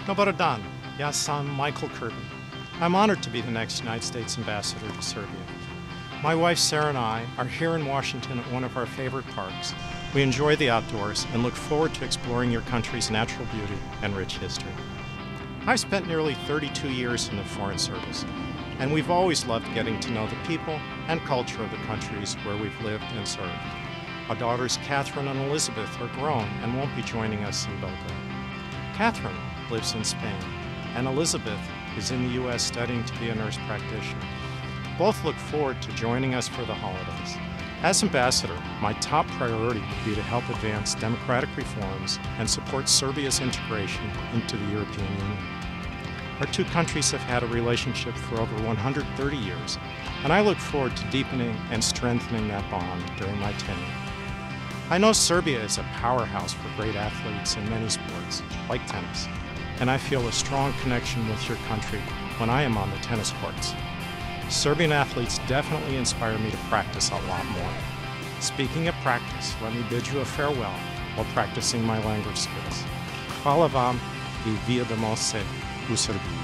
Dobar dan, ja sam Michael Curtin. I'm honored to be the next United States ambassador to Serbia. My wife Sarah and I are here in Washington at one of our favorite parks. We enjoy the outdoors and look forward to exploring your country's natural beauty and rich history. I've spent nearly 32 years in the Foreign Service, and we've always loved getting to know the people and culture of the countries where we've lived and served. Our daughters Catherine and Elizabeth are grown and won't be joining us in Belgrade. Catherine lives in Spain, and Elizabeth is in the U.S. studying to be a nurse practitioner. Both look forward to joining us for the holidays. As ambassador, my top priority would be to help advance democratic reforms and support Serbia's integration into the European Union. Our two countries have had a relationship for over 130 years, and I look forward to deepening and strengthening that bond during my tenure. I know Serbia is a powerhouse for great athletes in many sports, like tennis, and I feel a strong connection with your country when I am on the tennis courts. Serbian athletes definitely inspire me to practice a lot more. Speaking of practice, let me bid you a farewell while practicing my language skills. Hvala vam I vidimo se u Srbiji.